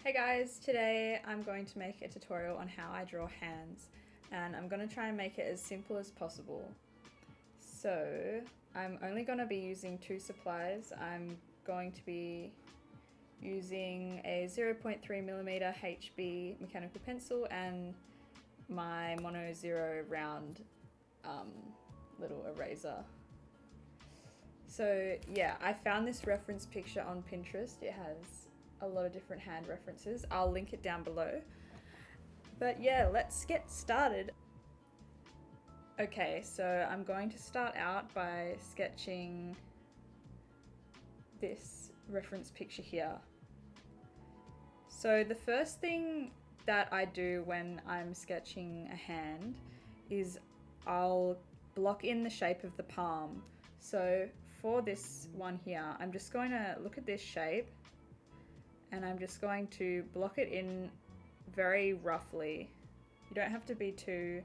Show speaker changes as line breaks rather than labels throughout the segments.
Hey guys, today I'm going to make a tutorial on how I draw hands, and I'm going to try and make it as simple as possible. So I'm only going to be using two supplies. I'm going to be using a 0.3mm HB mechanical pencil and my Mono Zero round little eraser. So yeah, I found this reference picture on Pinterest. It has a lot of different hand references. I'll link it down below. But yeah, let's get started. Okay, so I'm going to start out by sketching this reference picture here. So the first thing that I do when I'm sketching a hand is I'll block in the shape of the palm. So for this one here, I'm just going to look at this shape and I'm just going to block it in very roughly. You don't have to be too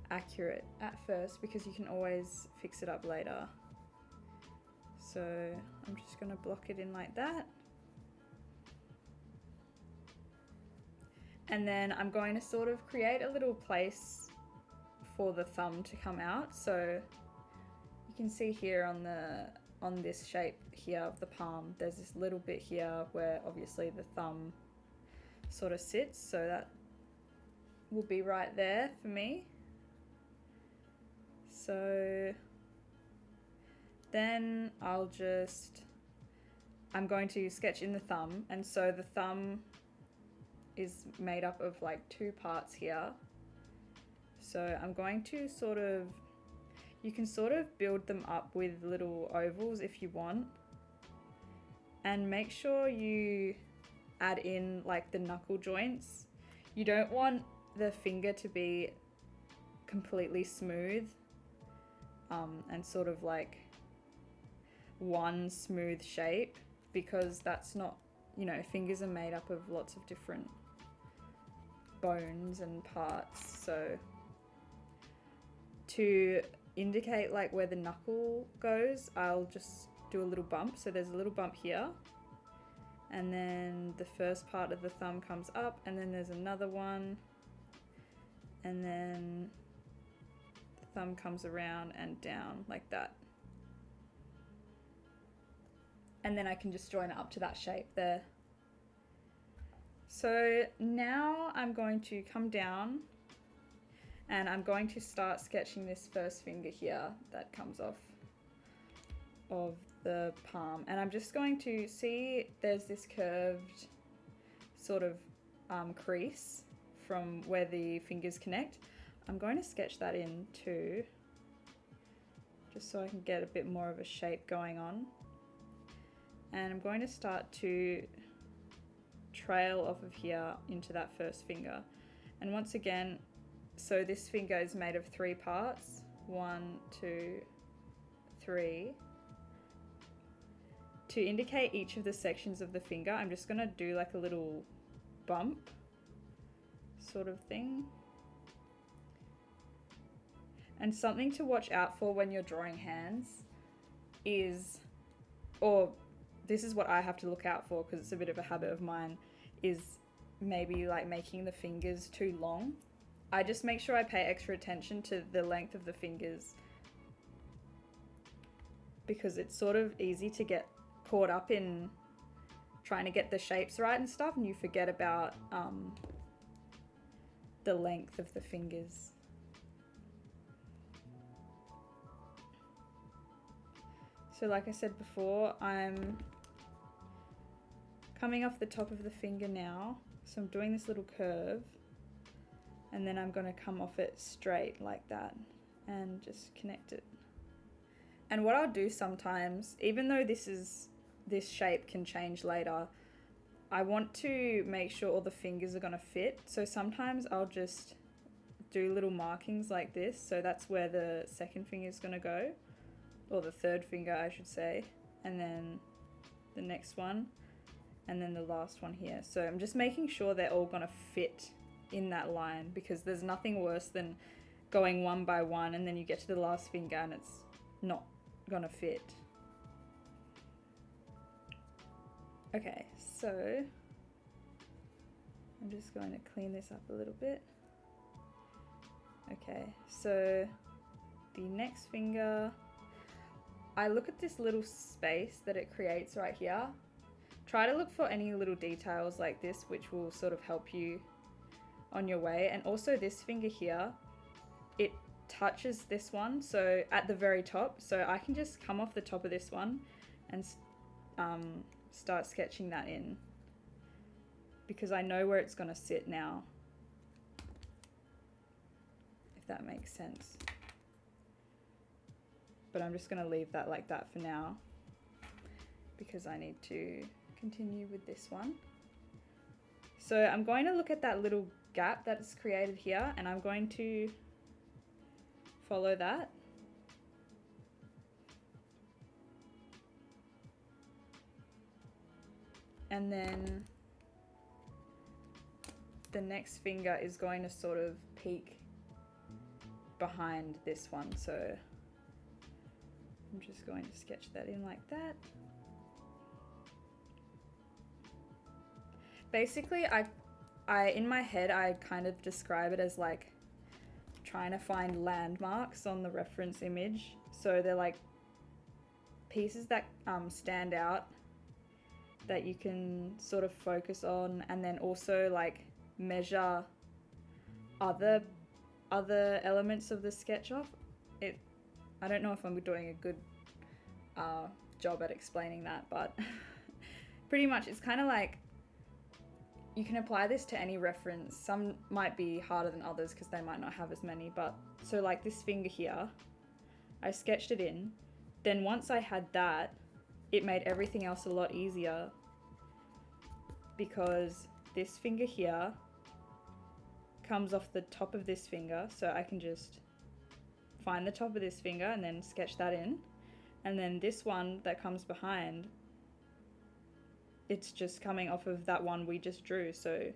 accurate at first because you can always fix it up later. So I'm just going to block it in like that. And then I'm going to sort of create a little place for the thumb to come out. So you can see here on this shape here of the palm, there's this little bit here where obviously the thumb sort of sits, so that will be right there for me. So then I'm going to sketch in the thumb, and so the thumb is made up of like two parts here. So I'm going to you can sort of build them up with little ovals if you want, and make sure you add in like the knuckle joints. You don't want the finger to be completely smooth and sort of like one smooth shape, because that's not, you know, fingers are made up of lots of different bones and parts. So to indicate like where the knuckle goes, I'll just do a little bump. So there's a little bump here, and then the first part of the thumb comes up, and then there's another one, and then the thumb comes around and down like that. And then I can just join it up to that shape there. So now I'm going to come down and I'm going to start sketching this first finger here that comes off of the palm. And I'm just going to see there's this curved sort of crease from where the fingers connect. I'm going to sketch that in too, just so I can get a bit more of a shape going on. And I'm going to start to trail off of here into that first finger. And once again, so this finger is made of three parts, 1, 2, 3. To indicate each of the sections of the finger, I'm just gonna do like a little bump sort of thing. And something to watch out for when you're drawing hands is, or this is what I have to look out for because it's a bit of a habit of mine, is maybe like making the fingers too long. I just make sure I pay extra attention to the length of the fingers, because it's sort of easy to get caught up in trying to get the shapes right and stuff, and you forget about the length of the fingers. So like I said before, I'm coming off the top of the finger now, so I'm doing this little curve, and then I'm going to come off it straight like that and just connect it. And what I'll do sometimes, even though this shape can change later, I want to make sure all the fingers are going to fit. So sometimes I'll just do little markings like this. So that's where the second finger is going to go, or the third finger I should say, and then the next one, and then the last one here. So I'm just making sure they're all going to fit in that line, because there's nothing worse than going one by one and then you get to the last finger and it's not going to fit. Okay, so I'm just going to clean this up a little bit. Okay, so the next finger, I look at this little space that it creates right here. Try to look for any little details like this, which will sort of help you on your way. And also this finger here, it touches this one, so at the very top, so I can just come off the top of this one and start sketching that in, because I know where it's going to sit now, if that makes sense. But I'm just going to leave that like that for now, because I need to continue with this one. So I'm going to look at that little gap that's created here, and I'm going to follow that. And then the next finger is going to sort of peek behind this one. So I'm just going to sketch that in like that. Basically, I in my head, I kind of describe it as like trying to find landmarks on the reference image. So they're like pieces that stand out that you can sort of focus on, and then also like measure other elements of the sketch off. I don't know if I'm doing a good job at explaining that, but pretty much it's kind of like you can apply this to any reference. Some might be harder than others because they might not have as many, but so like this finger here, I sketched it in. Then once I had that, it made everything else a lot easier, because this finger here comes off the top of this finger, so I can just find the top of this finger and then sketch that in. And then this one that comes behind, it's just coming off of that one we just drew. So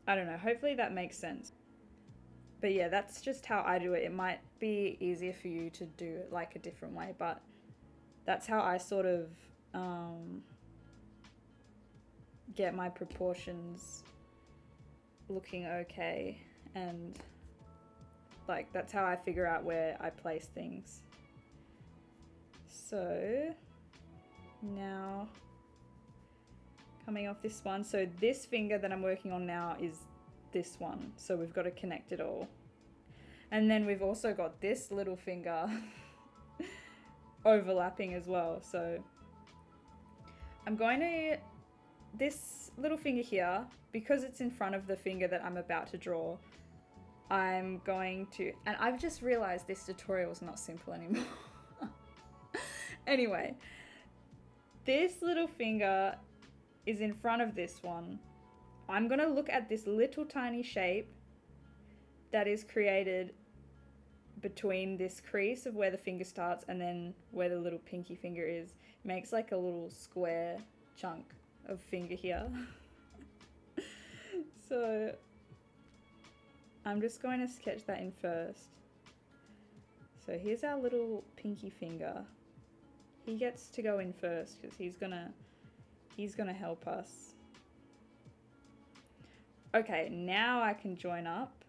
I don't know, hopefully that makes sense. But yeah, that's just how I do it. It might be easier for you to do it like a different way, but that's how I sort of get my proportions looking okay, and like that's how I figure out where I place things. So now coming off this one, so this finger that I'm working on now is this one, so we've got to connect it all. And then we've also got this little finger overlapping as well. So I'm going to, this little finger here, because it's in front of the finger that I'm about to draw, I'm going to, and I've just realized this tutorial is not simple anymore. Anyway, this little finger is in front of this one. I'm going to look at this little tiny shape that is created between this crease of where the finger starts and then where the little pinky finger is. It makes like a little square chunk of finger here. So I'm just going to sketch that in first. So here's our little pinky finger. He gets to go in first because he's gonna help us. Okay, now I can join up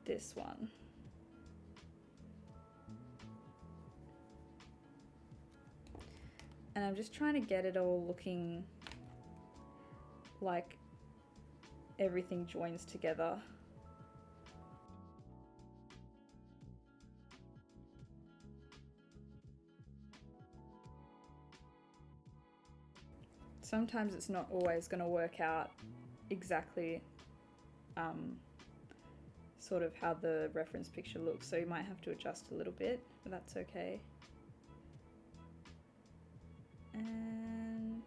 this one. And I'm just trying to get it all looking like everything joins together. Sometimes it's not always going to work out exactly sort of how the reference picture looks, so you might have to adjust a little bit, but that's okay. And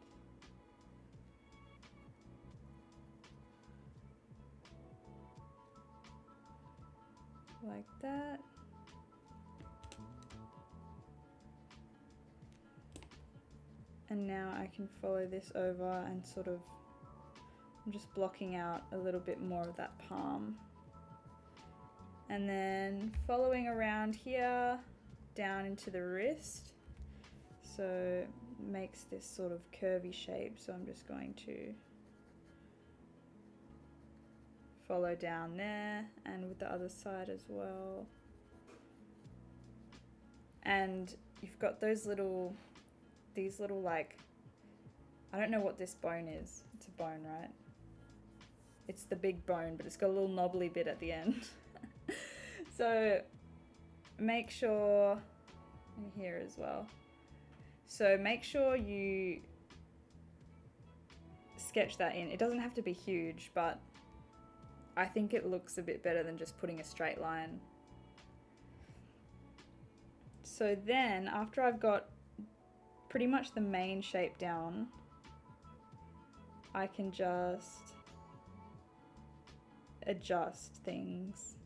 like that. And now I can follow this over and sort of, I'm just blocking out a little bit more of that palm. And then following around here, down into the wrist. So makes this sort of curvy shape, so I'm just going to follow down there and with the other side as well. And you've got these little like, I don't know what this bone is. It's a bone, right? It's the big bone, but it's got a little knobbly bit at the end. So make sure, and here as well. So make sure you sketch that in. It doesn't have to be huge, but I think it looks a bit better than just putting a straight line. So then after I've got pretty much the main shape down, I can just adjust things.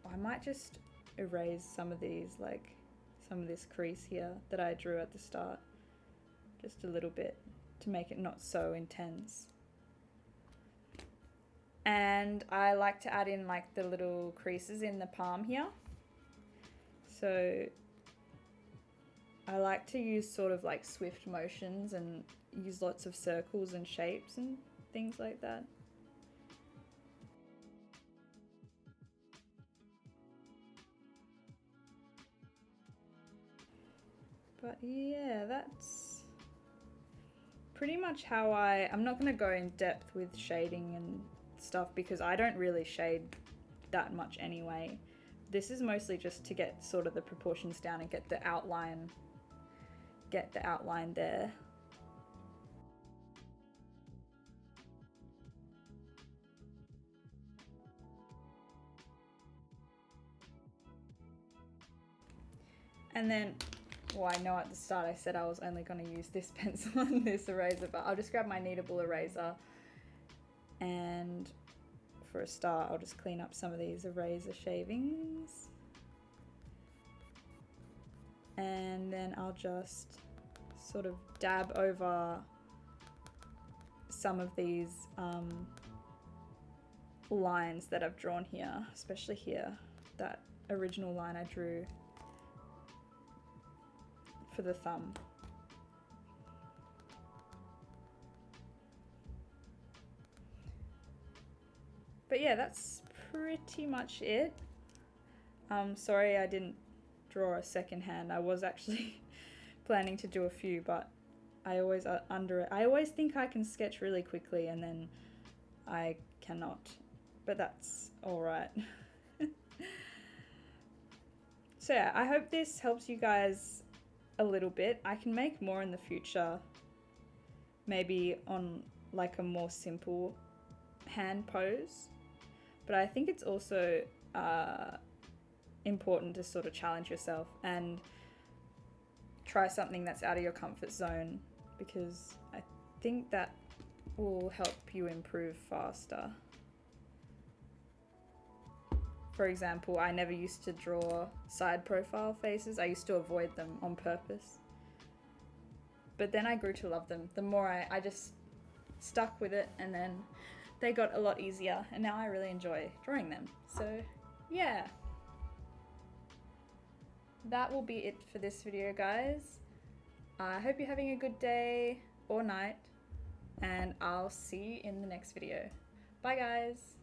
I might just erase some of these, like some of this crease here that I drew at the start, just a little bit to make it not so intense. And I like to add in like the little creases in the palm here. So I like to use sort of like swift motions and use lots of circles and shapes and things like that. But yeah, that's pretty much how I'm not going to go in depth with shading and stuff because I don't really shade that much anyway. This is mostly just to get sort of the proportions down and get the outline there. And then, well, I know at the start I said I was only going to use this pencil and this eraser, but I'll just grab my kneadable eraser, and for a start I'll just clean up some of these eraser shavings, and then I'll just sort of dab over some of these lines that I've drawn here, especially here, that original line I drew for the thumb. But yeah, that's pretty much it. Sorry I didn't draw a second hand. I was actually planning to do a few, but I always I always think I can sketch really quickly and then I cannot, but that's all right. So yeah, I hope this helps you guys a little bit. I can make more in the future, maybe on like a more simple hand pose, but I think it's also important to sort of challenge yourself and try something that's out of your comfort zone, because I think that will help you improve faster. For example, I never used to draw side profile faces. I used to avoid them on purpose. But then I grew to love them. The more I just stuck with it, and then they got a lot easier, and now I really enjoy drawing them. So yeah. That will be it for this video, guys. I hope you're having a good day or night, and I'll see you in the next video. Bye guys!